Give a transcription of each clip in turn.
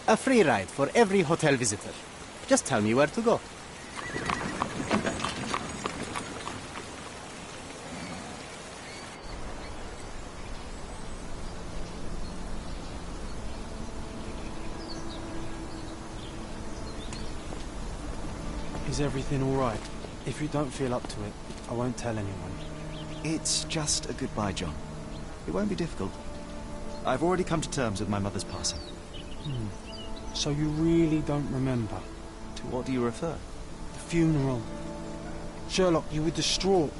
A free ride for every hotel visitor. Just tell me where to go. Is everything all right? If you don't feel up to it, I won't tell anyone. It's just a goodbye, John. It won't be difficult. I've already come to terms with my mother's passing. So you really don't remember? To what do you refer? The funeral. Sherlock, you were distraught.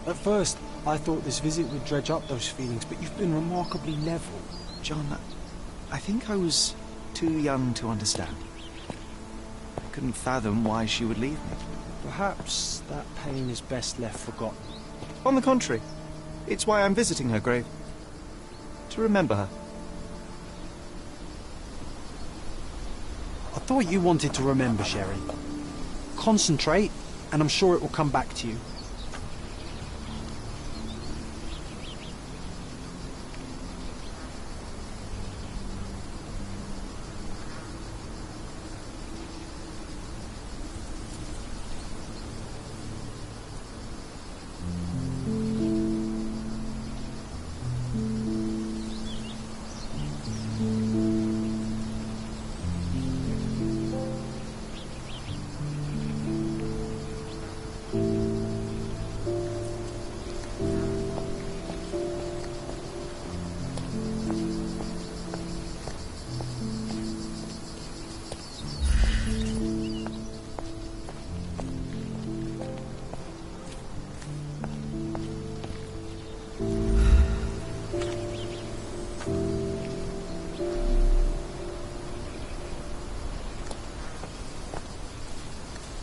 At first, I thought this visit would dredge up those feelings, but you've been remarkably level. John, I think I was too young to understand. I couldn't fathom why she would leave me. Perhaps that pain is best left forgotten. On the contrary, it's why I'm visiting her grave. To remember her. I thought you wanted to remember, Sherry. Concentrate, and I'm sure it will come back to you.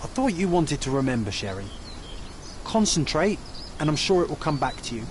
I thought you wanted to remember, Sherry. Concentrate, and I'm sure it will come back to you.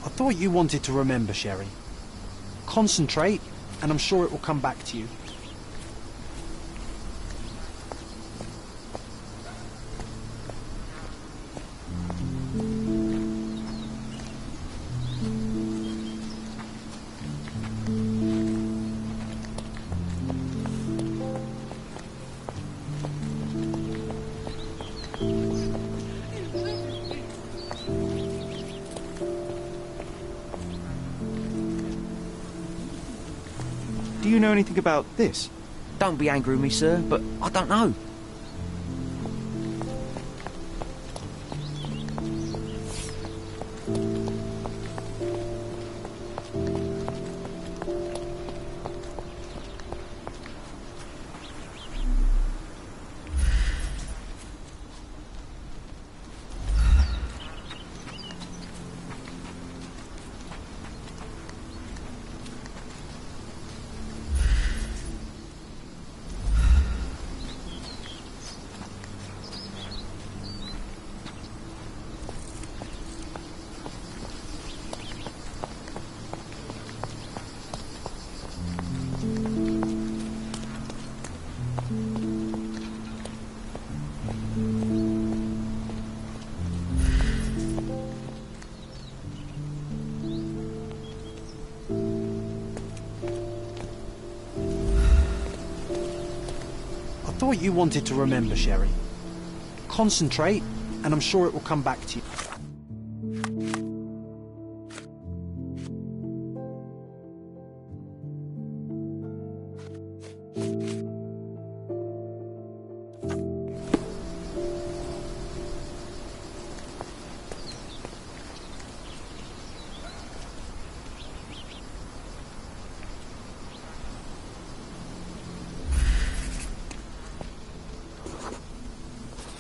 I thought you wanted to remember, Sherry. Concentrate, and I'm sure it will come back to you. Do you know anything about this? Don't be angry with me, sir, but I don't know. thought you wanted to remember, Sherry. Concentrate, and I'm sure it will come back to you.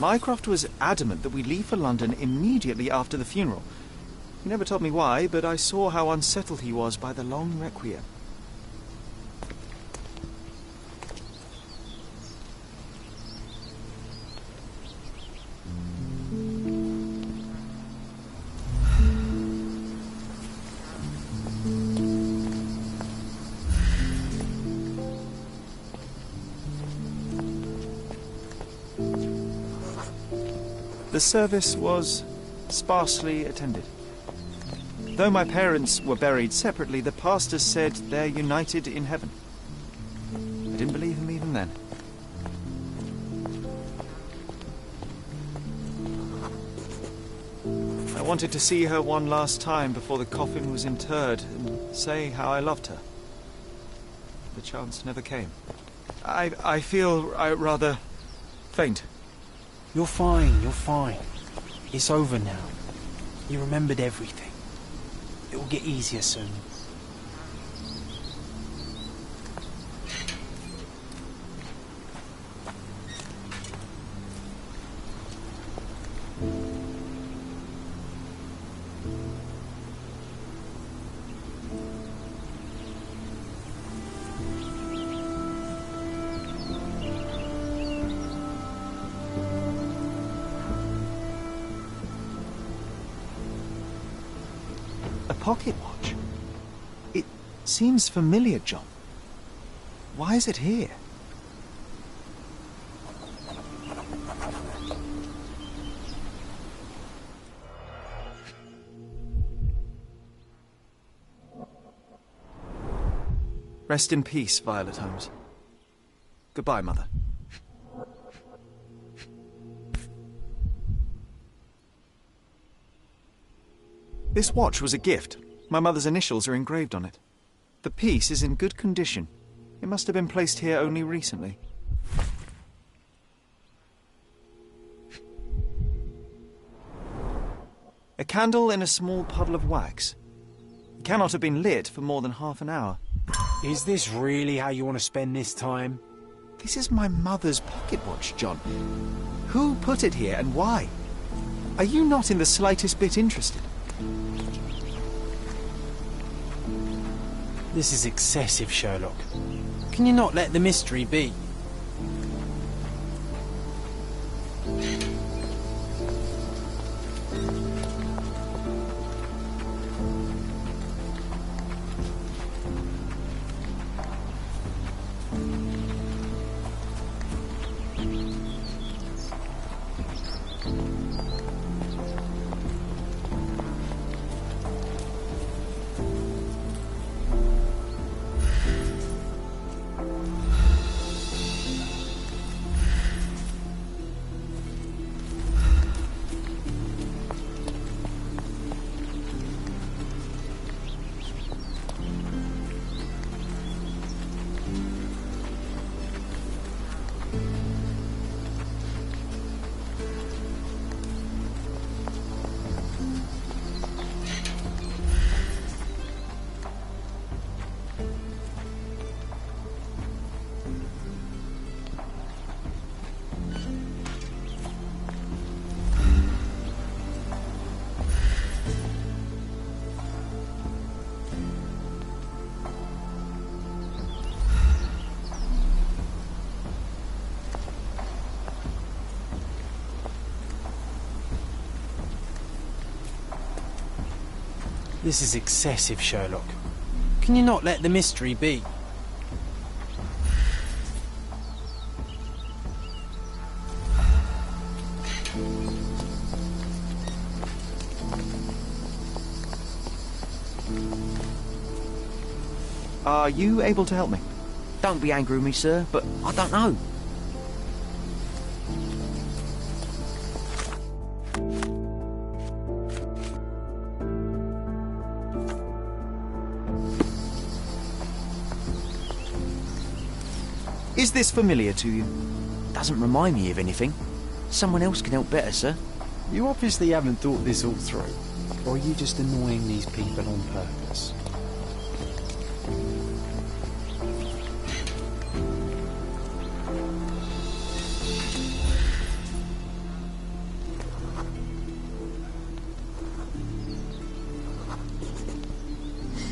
Mycroft was adamant that we leave for London immediately after the funeral. He never told me why, but I saw how unsettled he was by the long requiem. The service was sparsely attended. Though my parents were buried separately, the pastors said they're united in heaven. I didn't believe him even then. I wanted to see her one last time before the coffin was interred and say how I loved her. The chance never came. I feel rather faint. You're fine, you're fine. It's over now. You remembered everything. It will get easier soon. A pocket watch? It seems familiar, John. Why is it here? Rest in peace, Violet Holmes. Goodbye, Mother. This watch was a gift. My mother's initials are engraved on it. The piece is in good condition. It must have been placed here only recently. A candle in a small puddle of wax. It cannot have been lit for more than half an hour. Is this really how you want to spend this time? This is my mother's pocket watch, John. Who put it here and why? Are you not in the slightest bit interested? This is excessive, Sherlock. Can you not let the mystery be? This is excessive, Sherlock. Can you not let the mystery be? Are you able to help me? Don't be angry with me, sir, but I don't know. Is this familiar to you? Doesn't remind me of anything. Someone else can help better, sir. You obviously haven't thought this all through. Or are you just annoying these people on purpose?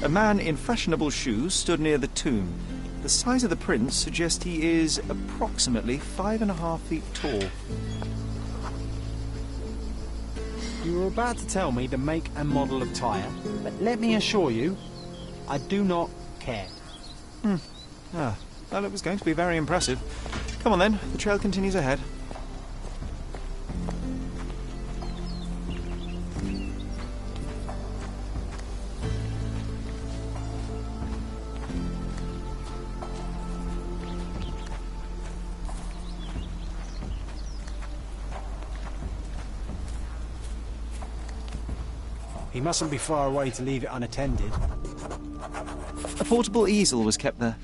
A man in fashionable shoes stood near the tomb. The size of the prints suggest he is approximately 5.5 feet tall. You were about to tell me the make and model of tyre, but let me assure you, I do not care. Well, it was going to be very impressive. Come on then, the trail continues ahead. He mustn't be far away to leave it unattended. A portable easel was kept there.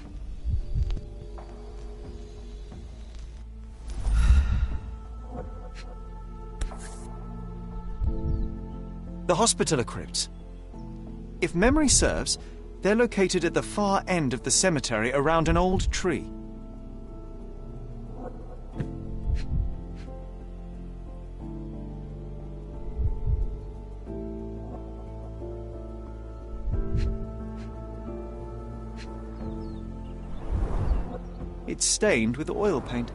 The Hospitaller Crypts. If memory serves, they're located at the far end of the cemetery around an old tree. It's stained with oil paint.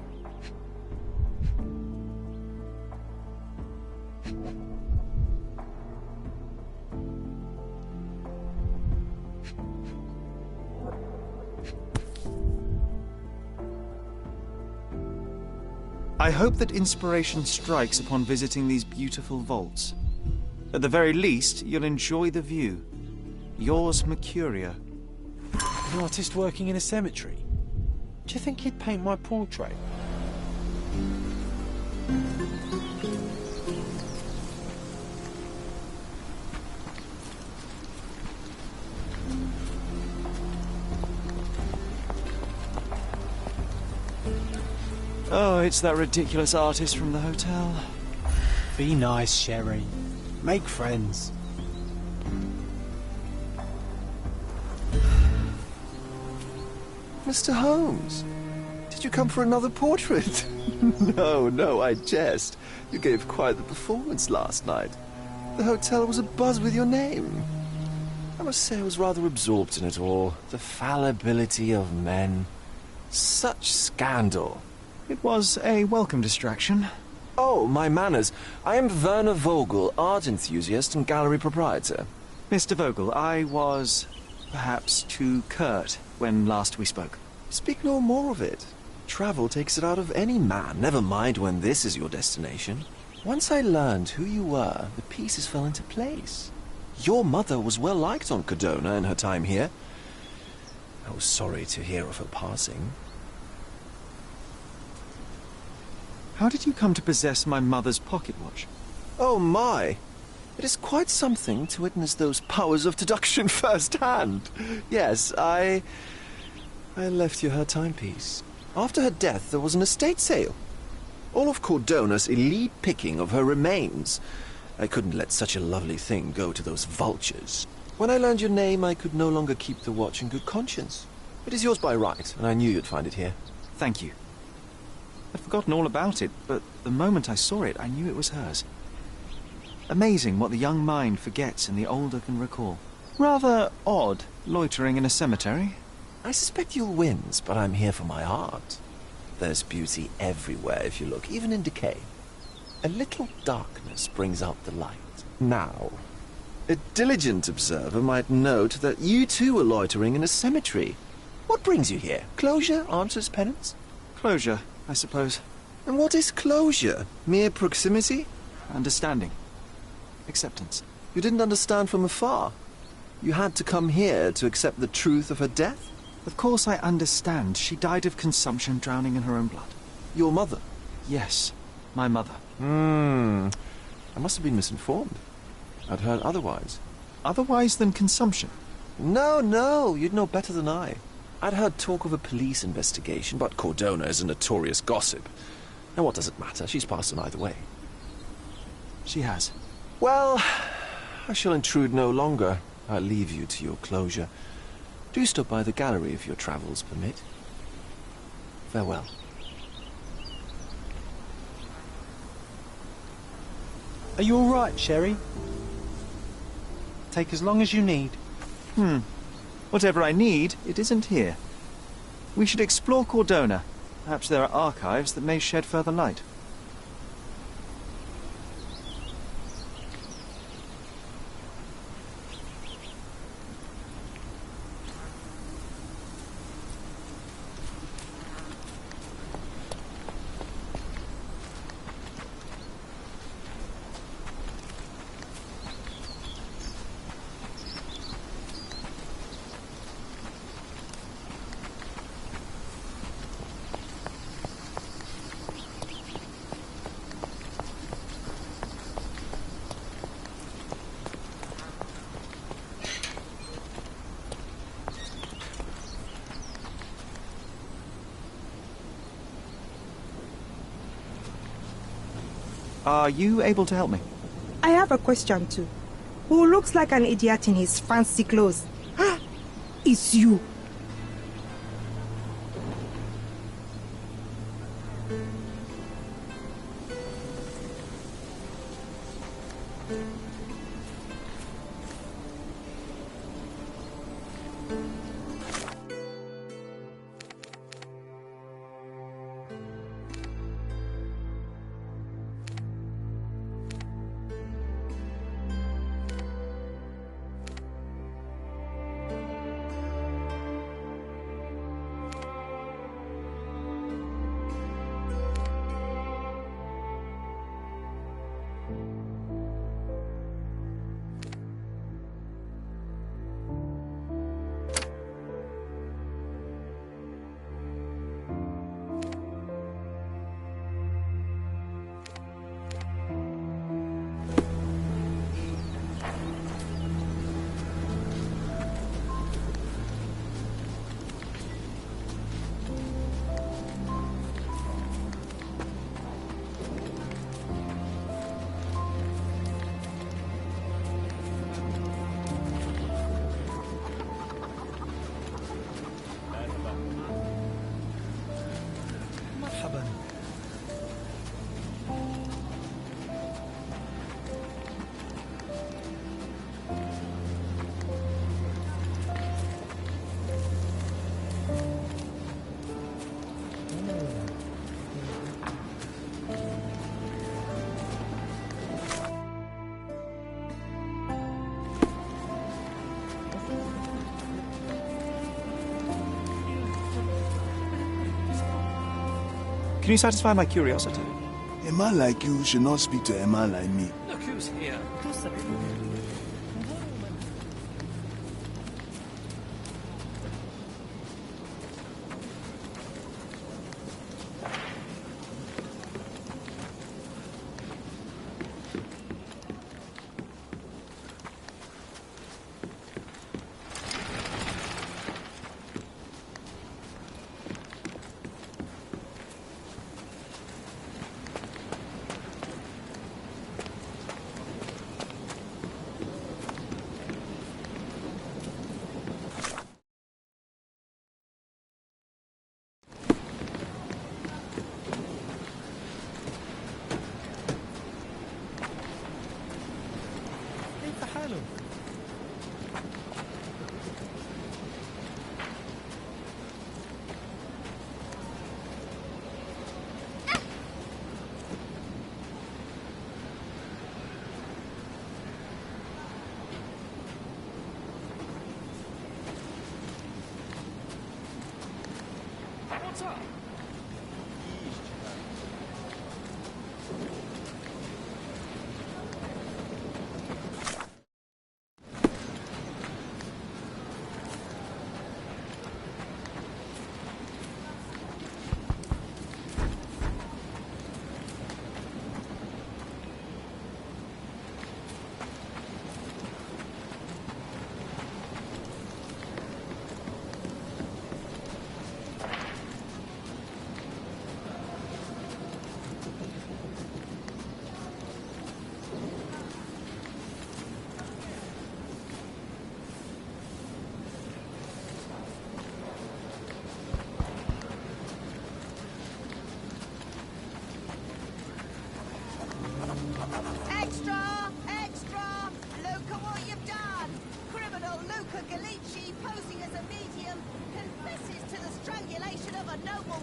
I hope that inspiration strikes upon visiting these beautiful vaults. At the very least, you'll enjoy the view. Yours, Mercurio. An artist working in a cemetery? Do you think he'd paint my portrait? Oh, it's that ridiculous artist from the hotel. Be nice, Sherry. Make friends. Mr. Holmes, did you come for another portrait? No, I jest. You gave quite the performance last night. The hotel was abuzz with your name. I must say I was rather absorbed in it all. The fallibility of men. Such scandal. It was a welcome distraction. Oh, my manners. I am Werner Vogel, art enthusiast and gallery proprietor. Mr. Vogel, I was perhaps too curt when last we spoke. Speak no more of it. Travel takes it out of any man, never mind when this is your destination. Once I learned who you were, the pieces fell into place. Your mother was well liked on Codona in her time here. I was sorry to hear of her passing. How did you come to possess my mother's pocket watch? Oh my! It is quite something to witness those powers of deduction firsthand. Yes, I left you her timepiece. After her death, there was an estate sale. All of Cordona's elite picking of her remains. I couldn't let such a lovely thing go to those vultures. When I learned your name, I could no longer keep the watch in good conscience. It is yours by right, and I knew you'd find it here. Thank you. I'd forgotten all about it, but the moment I saw it, I knew it was hers. Amazing what the young mind forgets and the older can recall. Rather odd, loitering in a cemetery. I suspect you'll win, but I'm here for my art. There's beauty everywhere if you look, even in decay. A little darkness brings out the light. Now, a diligent observer might note that you too are loitering in a cemetery. What brings you here? Closure answers penance? Closure, I suppose. And what is closure? Mere proximity? Understanding. Acceptance. You didn't understand from afar. You had to come here to accept the truth of her death? Of course I understand. She died of consumption, drowning in her own blood. Your mother? Yes, my mother. I must have been misinformed. I'd heard otherwise. Otherwise than consumption? No, you'd know better than I. I'd heard talk of a police investigation, but Cordona is a notorious gossip. And what does it matter? She's passed on either way. She has. Well, I shall intrude no longer. I'll leave you to your closure. Do stop by the gallery if your travels permit. Farewell. Are you all right, Sherry? Take as long as you need. Whatever I need, it isn't here. We should explore Cordona. Perhaps there are archives that may shed further light. Are you able to help me? I have a question too. Who looks like an idiot in his fancy clothes? It's you. Can you satisfy my curiosity? A man like you should not speak to a man like me. Look who's here. What's up?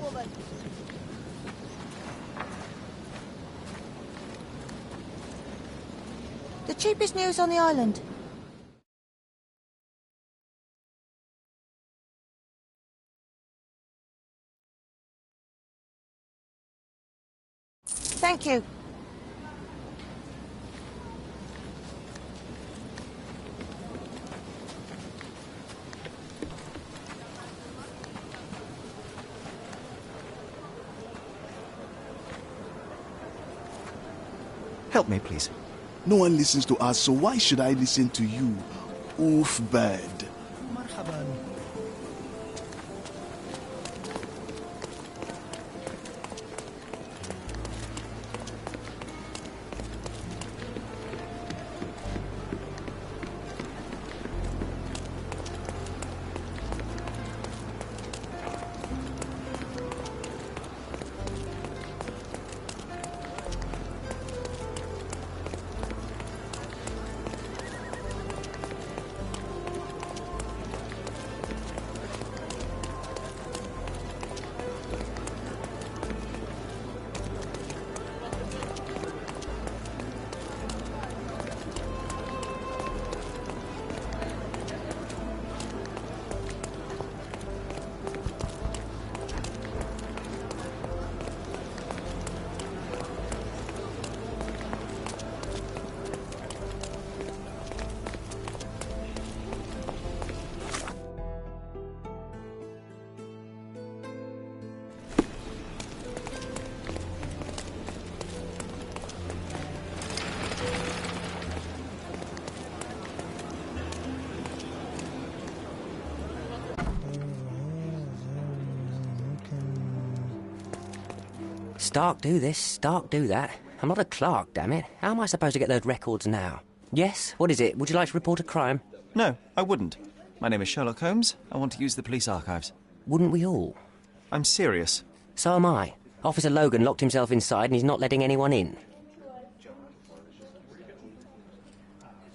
woman. The cheapest news on the island. Thank you. Help me, please. No one listens to us, so why should I listen to you? Oof, bad. Stark do this, Stark do that. I'm not a clerk, damn it. How am I supposed to get those records now? Yes? What is it? Would you like to report a crime? No, I wouldn't. My name is Sherlock Holmes. I want to use the police archives. Wouldn't we all? I'm serious. So am I. Officer Logan locked himself inside and he's not letting anyone in.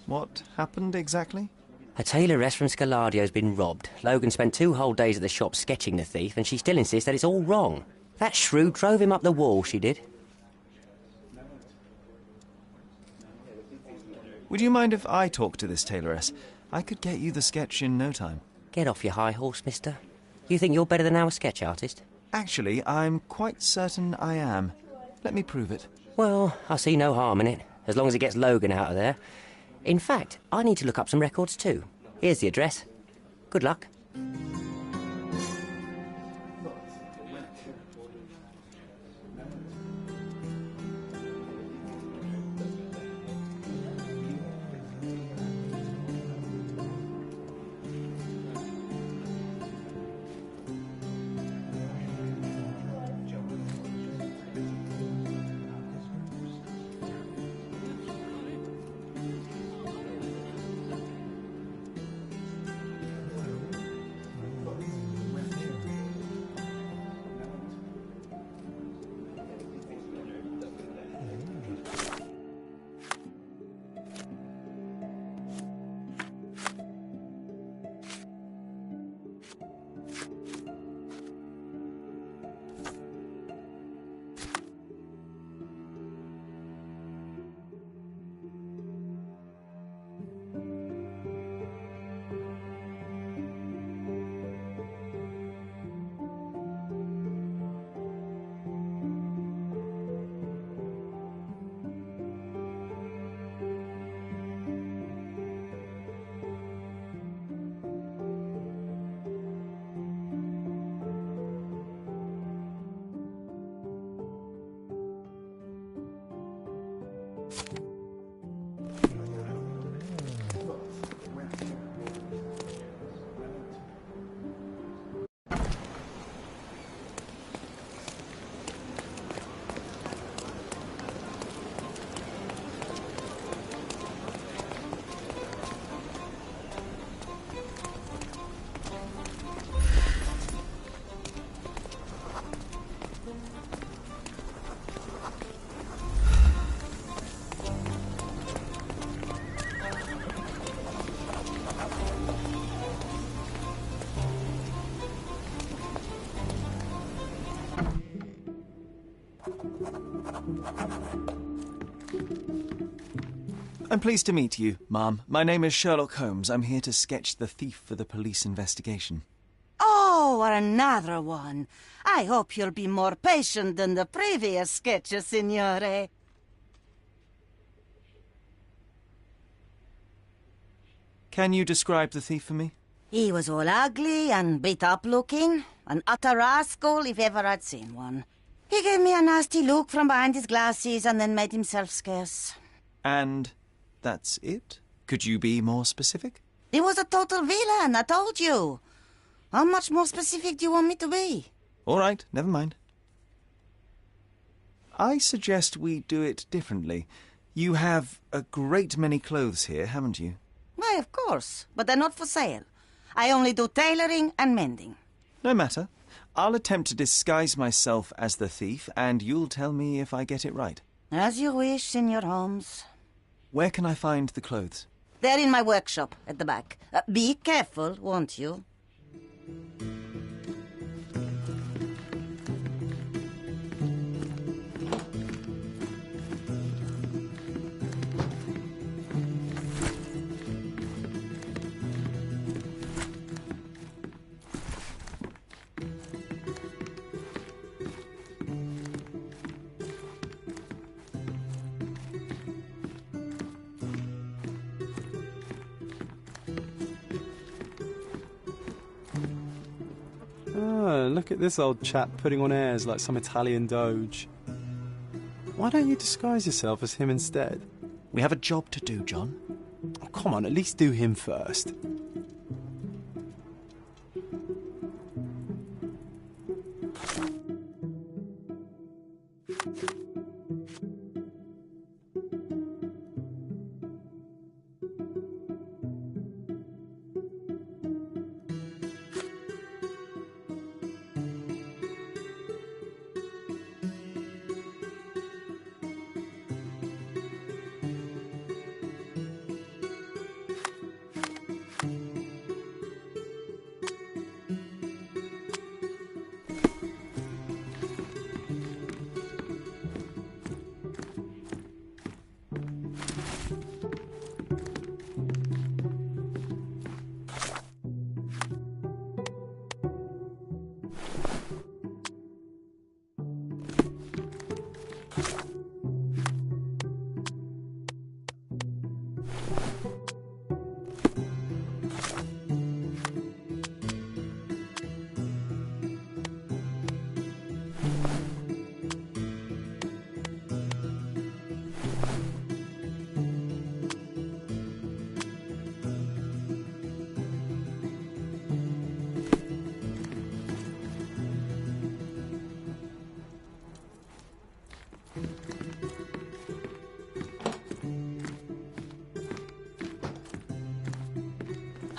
What happened exactly? A tailoress from Scaladio's been robbed. Logan spent 2 whole days at the shop sketching the thief, and she still insists that it's all wrong. That shrew drove him up the wall, she did. Would you mind if I talk to this tailoress? I could get you the sketch in no time. Get off your high horse, mister. You think you're better than our sketch artist? Actually, I'm quite certain I am. Let me prove it. Well, I see no harm in it, as long as it gets Logan out of there. In fact, I need to look up some records too. Here's the address. Good luck. I'm pleased to meet you, ma'am. My name is Sherlock Holmes. I'm here to sketch the thief for the police investigation. Oh, another one. I hope you'll be more patient than the previous sketches, signore. Can you describe the thief for me? He was all ugly and beat-up looking. An utter rascal if ever I'd seen one. He gave me a nasty look from behind his glasses and then made himself scarce. And that's it? Could you be more specific? He was a total villain, I told you. How much more specific do you want me to be? All right, never mind. I suggest we do it differently. You have a great many clothes here, haven't you? Why, of course, but they're not for sale. I only do tailoring and mending. No matter. I'll attempt to disguise myself as the thief, and you'll tell me if I get it right. As you wish, Senor Holmes. Where can I find the clothes? They're in my workshop at the back. Be careful, won't you? Ah, look at this old chap putting on airs like some Italian doge. Why don't you disguise yourself as him instead? We have a job to do, John. Oh, come on, at least do him first.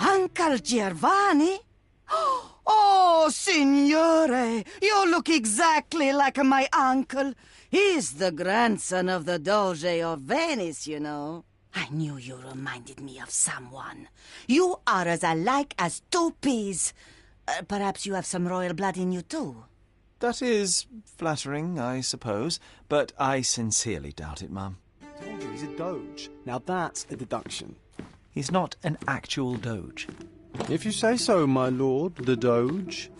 Uncle Giovanni? Oh, signore, you look exactly like my uncle. He's the grandson of the Doge of Venice, you know. I knew you reminded me of someone. You are as alike as two peas. Perhaps you have some royal blood in you, too. That is flattering, I suppose, but I sincerely doubt it, Mum. I told you he's a doge. Now that's a deduction. He's not an actual doge. If you say so, my lord, the doge.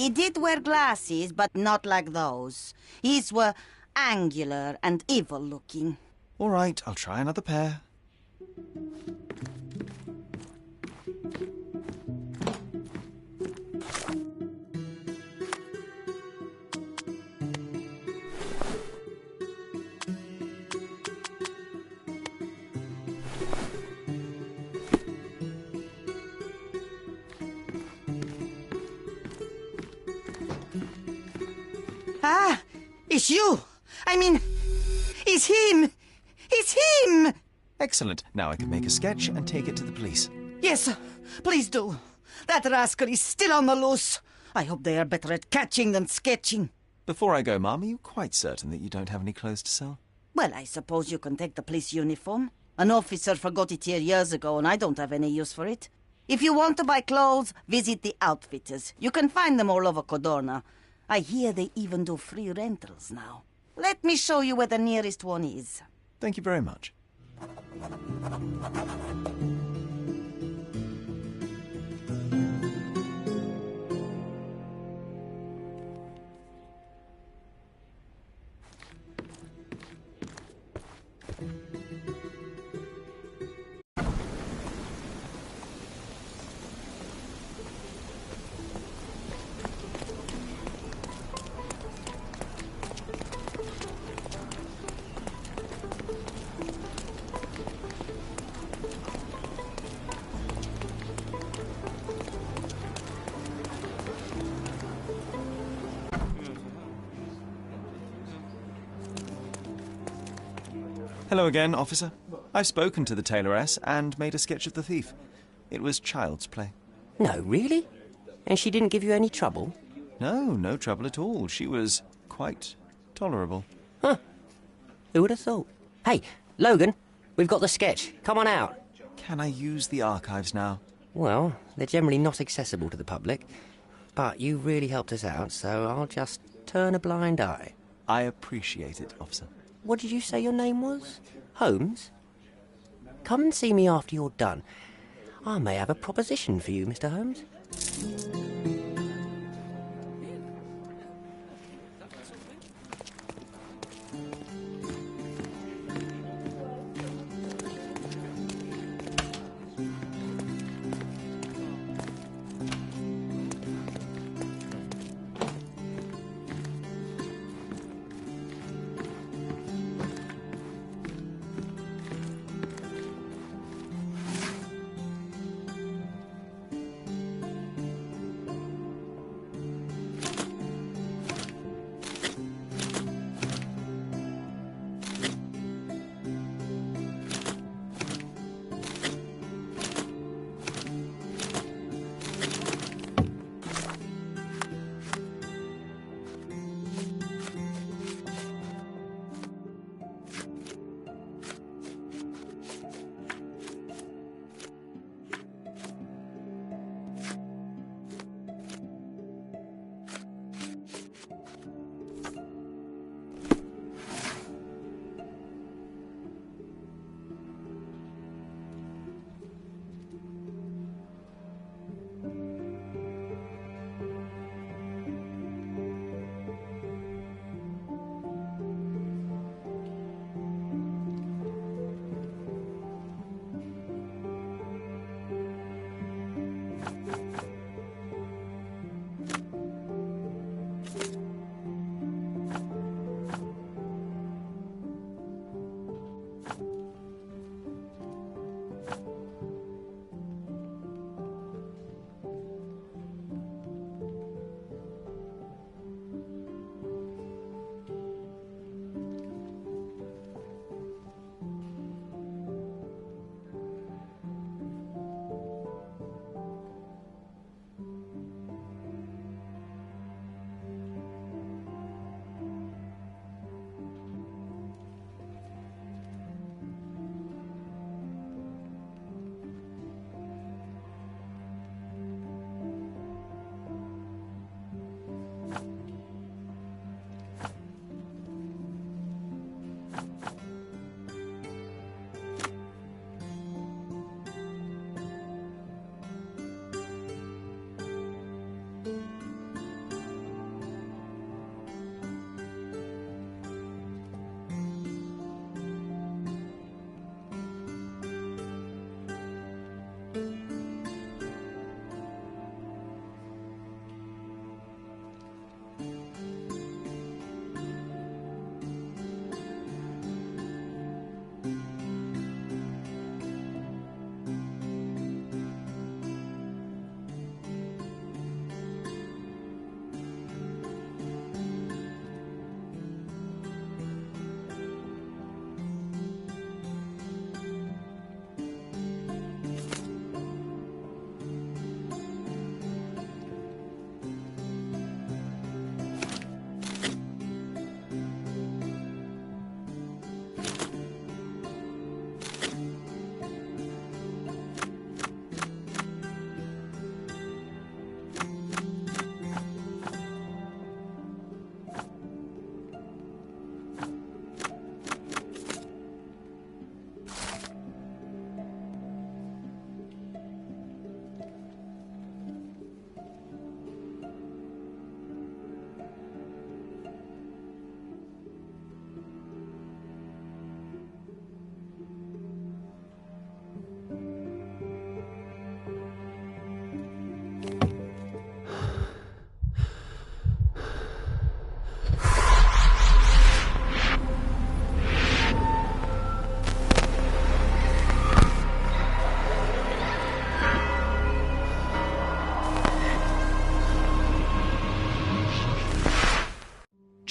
He did wear glasses, but not like those. His were angular and evil-looking. All right, I'll try another pair. Ah, it's you. I mean, it's him. It's him. Excellent. Now I can make a sketch and take it to the police. Yes, please do. That rascal is still on the loose. I hope they are better at catching than sketching. Before I go, Mum, are you quite certain that you don't have any clothes to sell? Well, I suppose you can take the police uniform. An officer forgot it here years ago, and I don't have any use for it. If you want to buy clothes, visit the outfitters. You can find them all over Codorna. I hear they even do free rentals now. Let me show you where the nearest one is. Thank you very much. Hello again, officer. I've spoken to the tailoress and made a sketch of the thief. It was child's play. No, really? And she didn't give you any trouble? No trouble at all. She was quite tolerable. Huh. Who would have thought? Hey, Logan, we've got the sketch. Come on out. Can I use the archives now? Well, they're generally not accessible to the public. But you really helped us out, so I'll just turn a blind eye. I appreciate it, officer. What did you say your name was? Holmes? Come and see me after you're done. I may have a proposition for you, Mr. Holmes.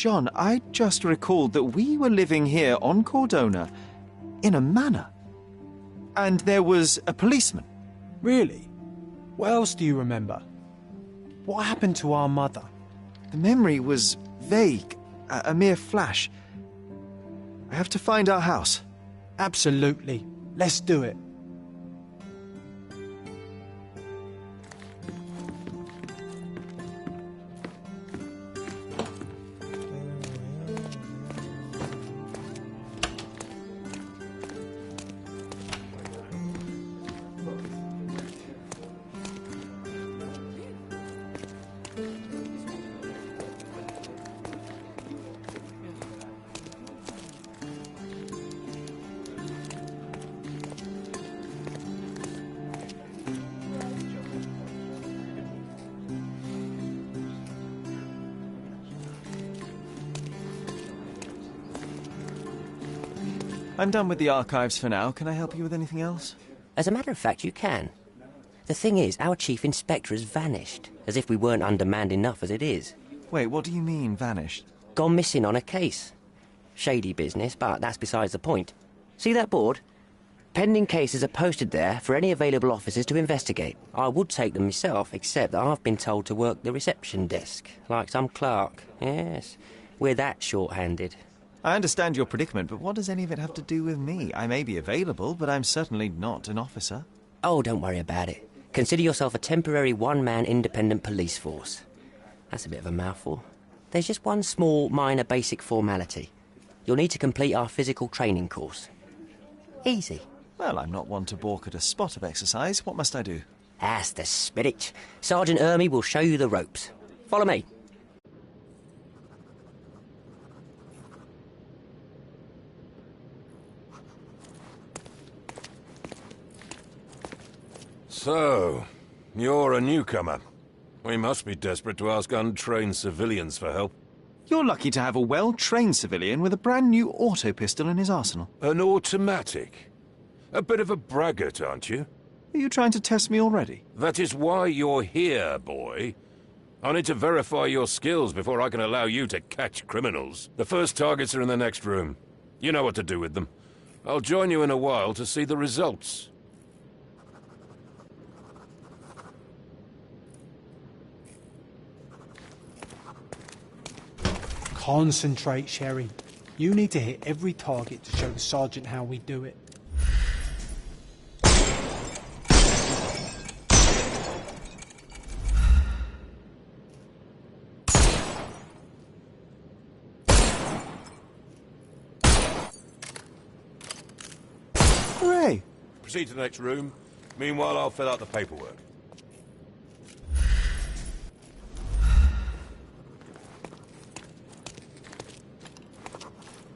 John, I just recalled that we were living here on Cordona in a manor. And there was a policeman. Really? What else do you remember? What happened to our mother? The memory was vague, a mere flash. I have to find our house. Absolutely. Let's do it. I'm done with the archives for now. Can I help you with anything else? As a matter of fact, you can. The thing is, our chief inspector has vanished, as if we weren't undermanned enough as it is. Wait, what do you mean, vanished? Gone missing on a case. Shady business, but that's besides the point. See that board? Pending cases are posted there for any available officers to investigate. I would take them myself, except that I've been told to work the reception desk, like some clerk. Yes, we're that short-handed. I understand your predicament, but what does any of it have to do with me? I may be available, but I'm certainly not an officer. Oh, don't worry about it. Consider yourself a temporary one-man independent police force. That's a bit of a mouthful. There's just one small, minor, basic formality. You'll need to complete our physical training course. Easy. Well, I'm not one to balk at a spot of exercise. What must I do? That's the spirit. Sergeant Hermy will show you the ropes. Follow me. So, you're a newcomer. We must be desperate to ask untrained civilians for help. You're lucky to have a well-trained civilian with a brand new auto pistol in his arsenal. An automatic? A bit of a braggart, aren't you? Are you trying to test me already? That is why you're here, boy. I need to verify your skills before I can allow you to catch criminals. The first targets are in the next room. You know what to do with them. I'll join you in a while to see the results. Concentrate, Sherry. You need to hit every target to show the sergeant how we do it. Hooray! Proceed to the next room. Meanwhile, I'll fill out the paperwork.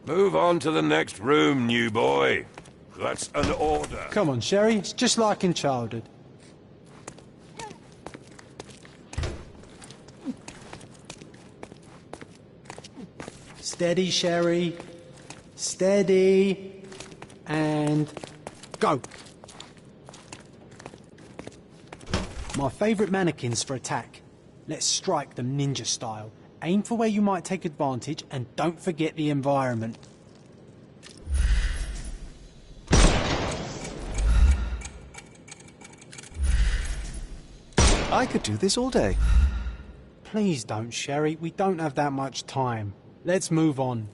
Move on to the next room, new boy. That's an order. Come on, Sherry. It's just like in childhood. Steady, Sherry. Steady. And go. My favourite mannequins for attack. Let's strike them ninja style. Aim for where you might take advantage, and don't forget the environment. I could do this all day. Please don't, Sherry. We don't have that much time. Let's move on.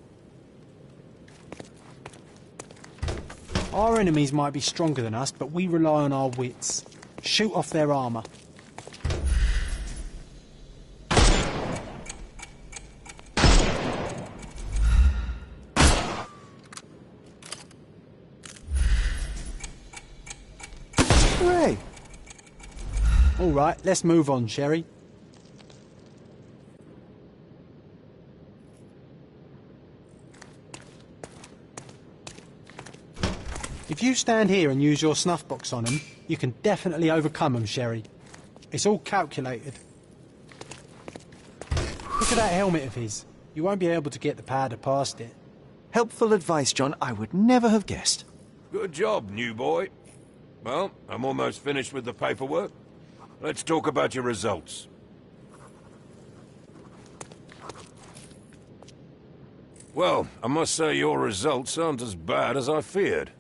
Our enemies might be stronger than us, but we rely on our wits. Shoot off their armour. Hooray! All right, let's move on, Sherry. If you stand here and use your snuff box on them, you can definitely overcome them, Sherry. It's all calculated. Look at that helmet of his. You won't be able to get the powder past it. Helpful advice, John. I would never have guessed. Good job, new boy. Well, I'm almost finished with the paperwork. Let's talk about your results. Well, I must say your results aren't as bad as I feared.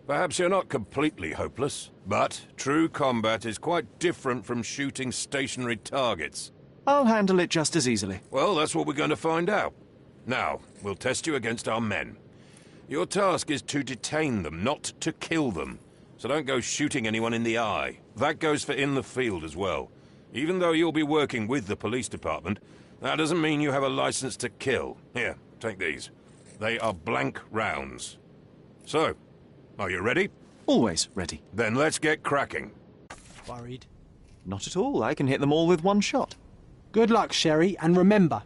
Perhaps you're not completely hopeless, but true combat is quite different from shooting stationary targets. I'll handle it just as easily. Well, that's what we're going to find out. Now, we'll test you against our men. Your task is to detain them, not to kill them. So don't go shooting anyone in the eye. That goes for in the field as well. Even though you'll be working with the police department, that doesn't mean you have a license to kill. Here, take these. They are blank rounds. So, are you ready? Always ready. Then let's get cracking. Worried? Not at all. I can hit them all with one shot. Good luck, Sherry, and remember,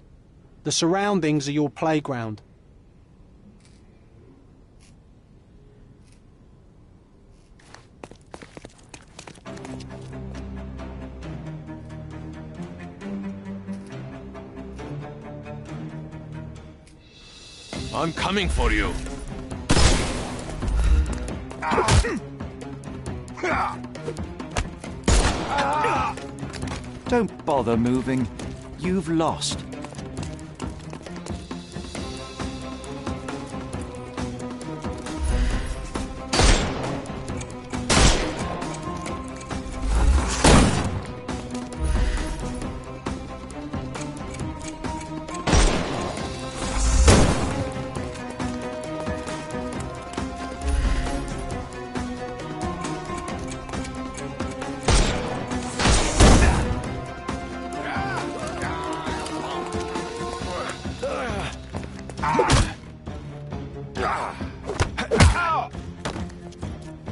the surroundings are your playground. I'm coming for you. Don't bother moving. You've lost.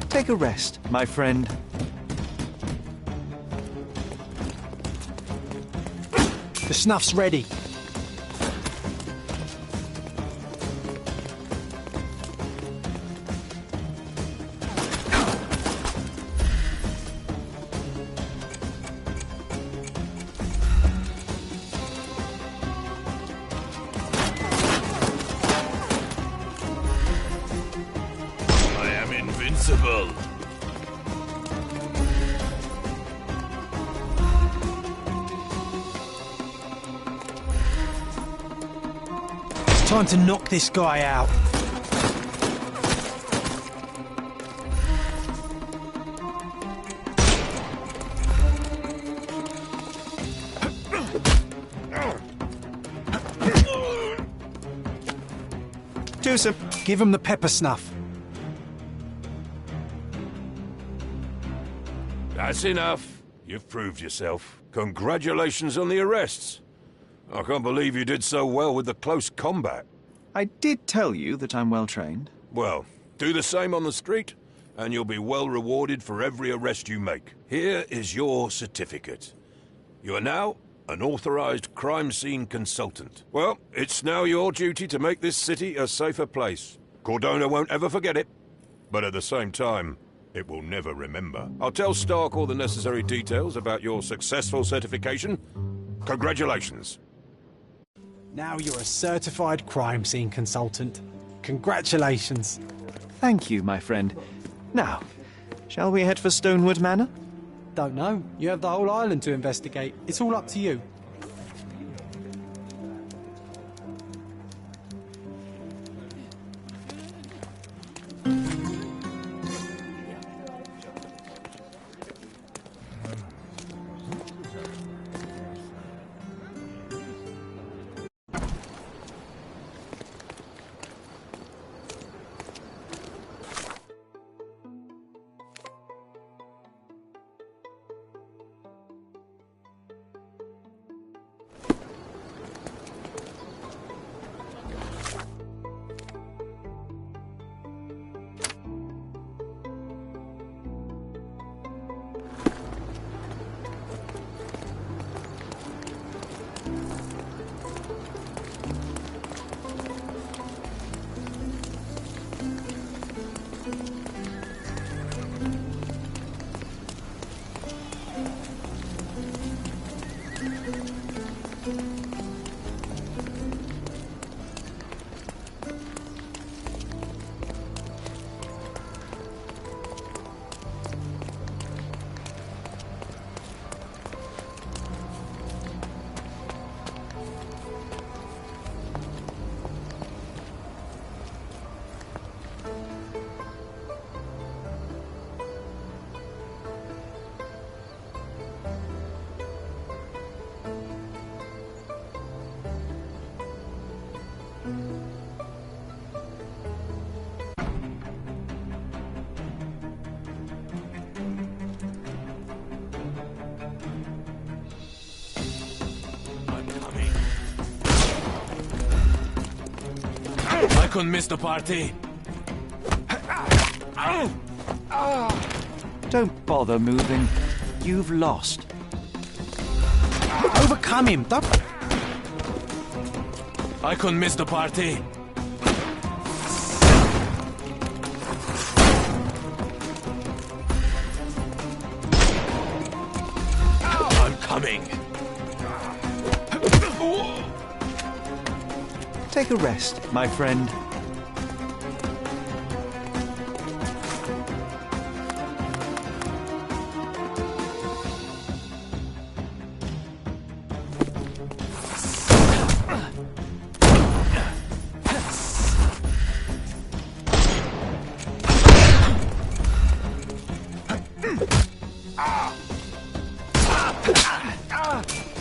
Take a rest, my friend. The snuff's ready. Invincible. It's time to knock this guy out. Do some. Give him the pepper snuff. That's enough. You've proved yourself. Congratulations on the arrests. I can't believe you did so well with the close combat. I did tell you that I'm well trained. Well, do the same on the street, and you'll be well rewarded for every arrest you make. Here is your certificate. You are now an authorized crime scene consultant. Well, it's now your duty to make this city a safer place. Cordona won't ever forget it, but at the same time, it will never remember. I'll tell Stark all the necessary details about your successful certification. Congratulations. Now you're a certified crime scene consultant. Congratulations. Thank you, my friend. Now, shall we head for Stonewood Manor? Don't know. You have the whole island to investigate. It's all up to you. couldn't miss the party. Don't bother moving. You've lost. Overcome him. Don't... I couldn't miss the party. I'm coming. Take a rest, my friend.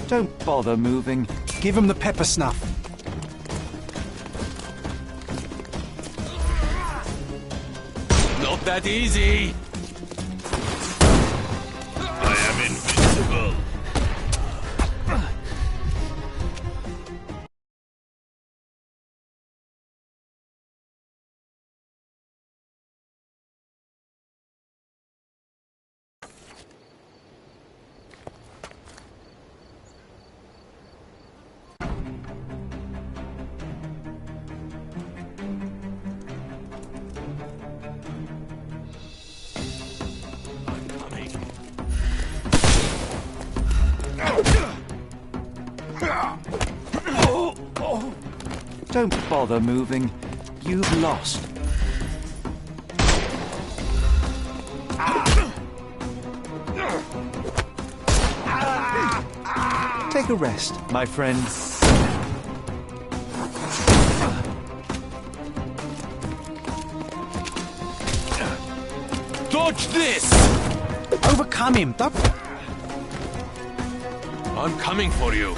Don't bother moving. Give him the pepper snuff. Not that easy. I am invincible. Don't bother moving. You've lost. Take a rest, my friend. Dodge this! Overcome him. Don't... I'm coming for you.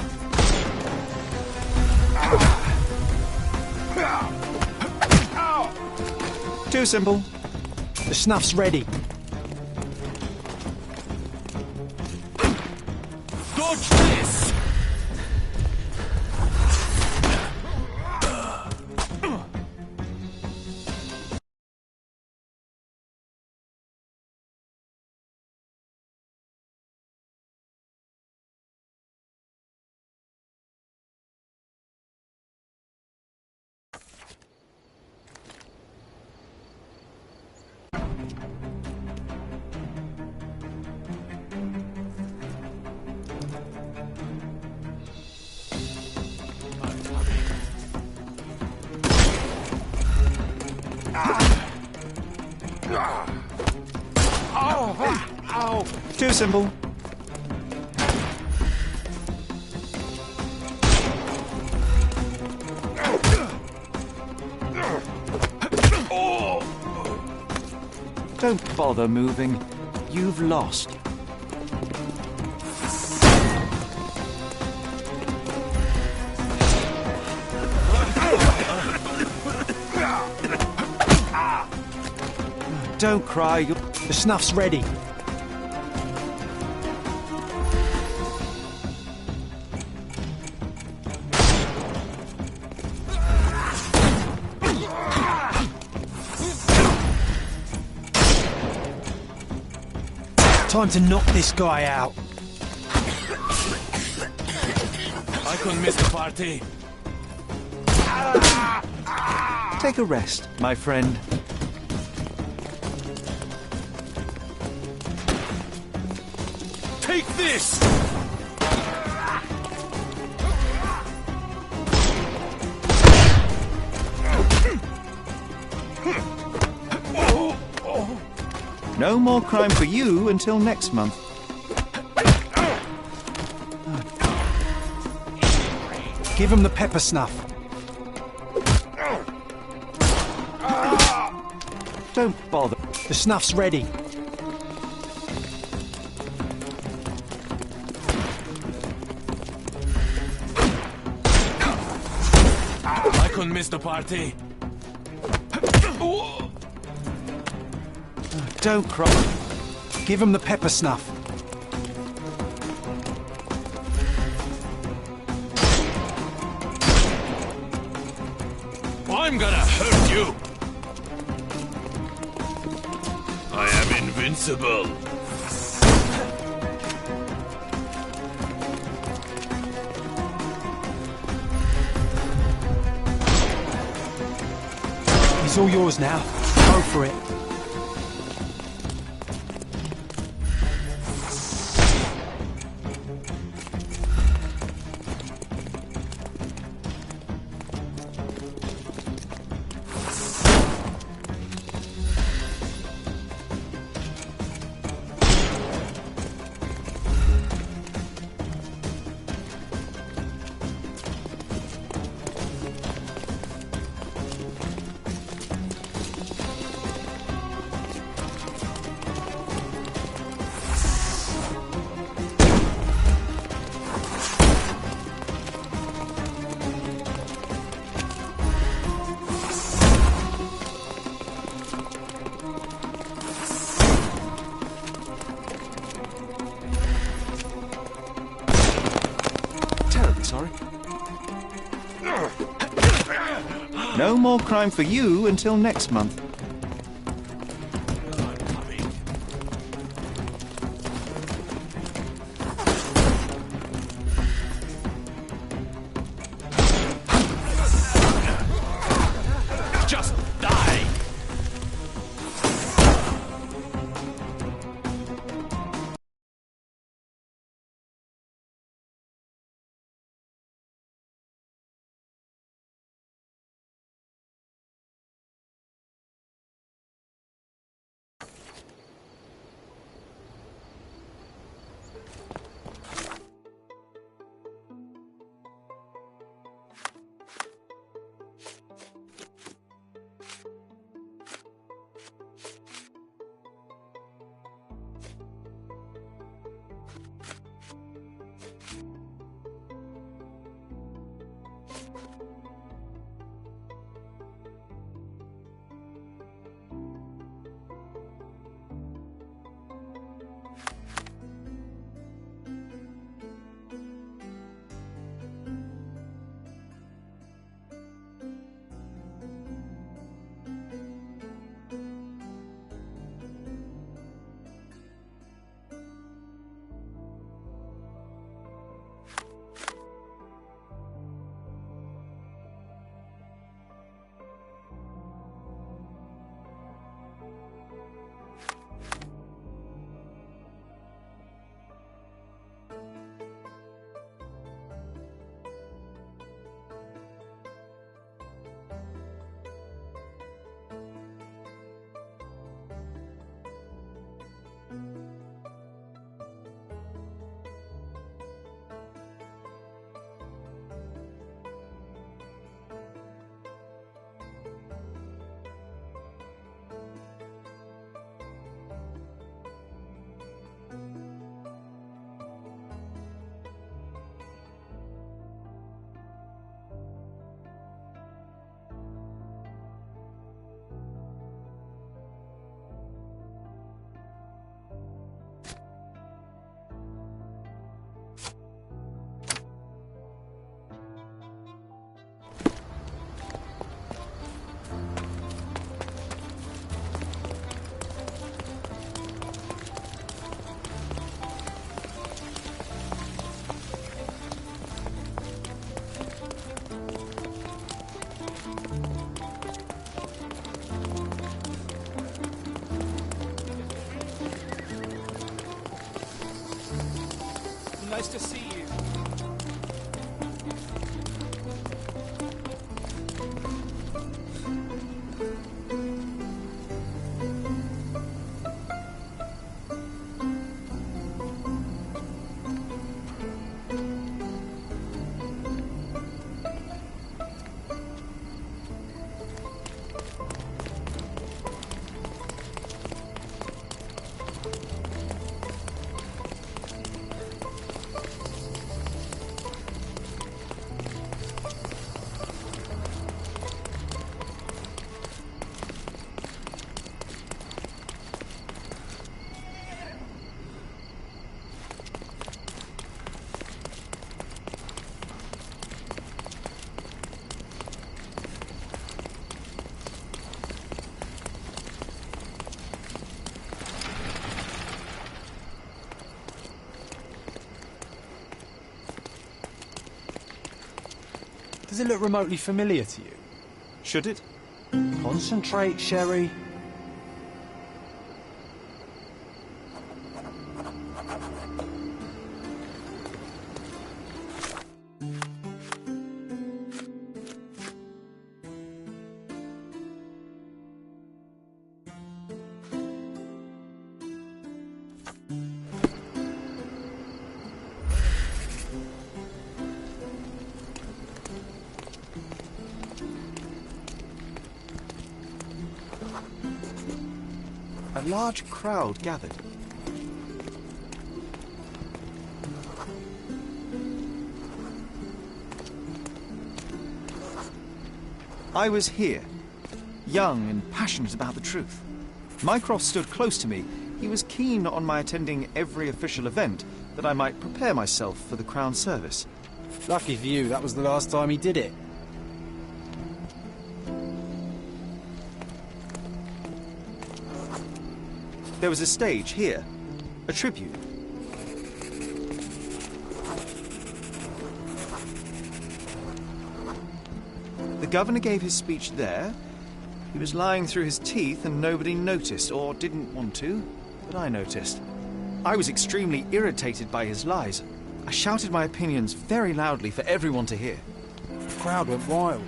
Too simple. The snuff's ready. Dodge this! Too simple. Don't bother moving. You've lost. Don't cry. The snuff's ready. Time to knock this guy out. I couldn't miss the party. Take a rest, my friend. Take this! No more crime for you until next month. Give him the pepper snuff. Don't bother. The snuff's ready. I couldn't miss the party. Don't cry. Give him the pepper snuff. I'm gonna hurt You! I am invincible! He's all yours now. Go for it. No more crime for you until next month. Just die! Nice to see you. Does it look remotely familiar to you? Should it? Concentrate, Sherry. A large crowd gathered. I was here, young and passionate about the truth. Mycroft stood close to me. He was keen on my attending every official event, that I might prepare myself for the Crown service. Lucky for you, that was the last time he did it. There was a stage here, a tribute. The governor gave his speech there. He was lying through his teeth and nobody noticed, or didn't want to, but I noticed. I was extremely irritated by his lies. I shouted my opinions very loudly for everyone to hear. The crowd went wild.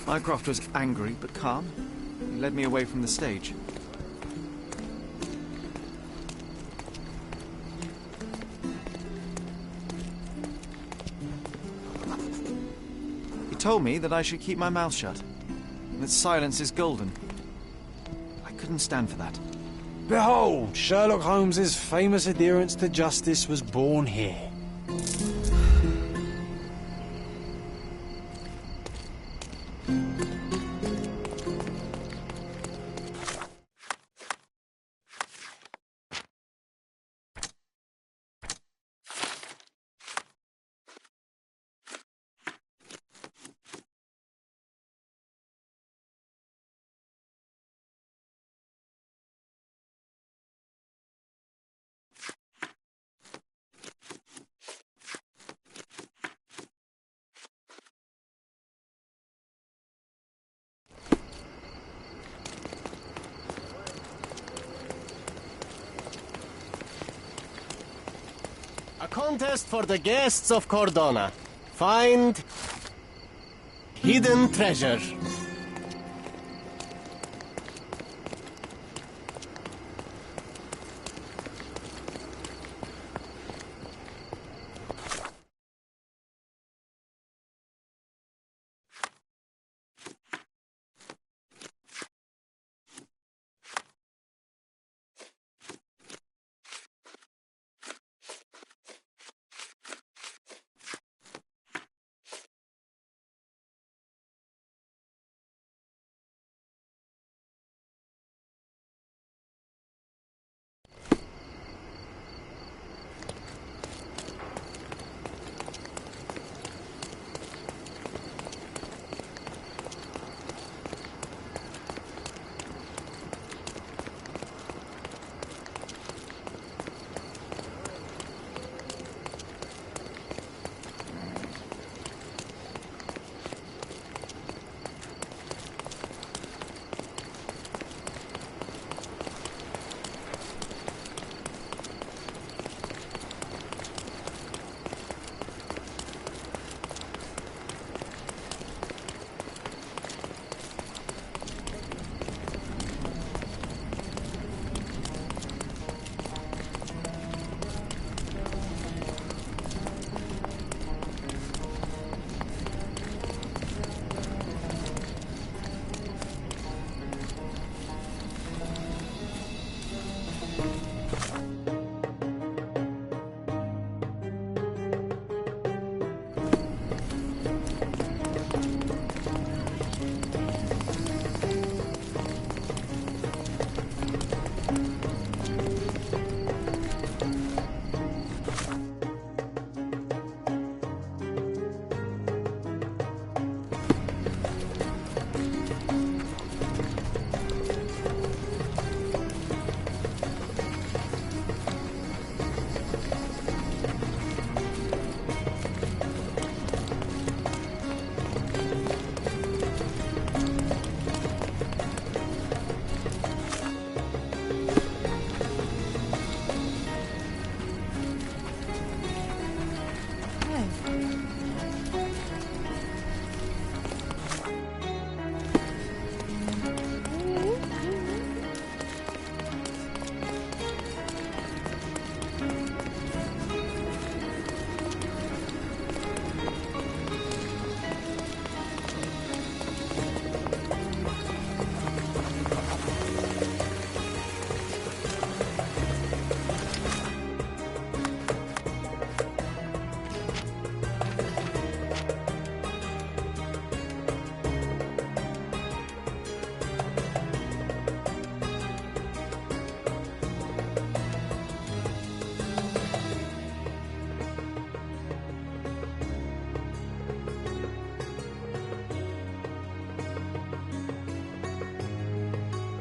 Mycroft was angry but calm. He led me away from the stage. He told me that I should keep my mouth shut, and that silence is golden. I couldn't stand for that. Behold, Sherlock Holmes's famous adherence to justice was born here. A contest for the guests of Cordona. Find hidden treasure.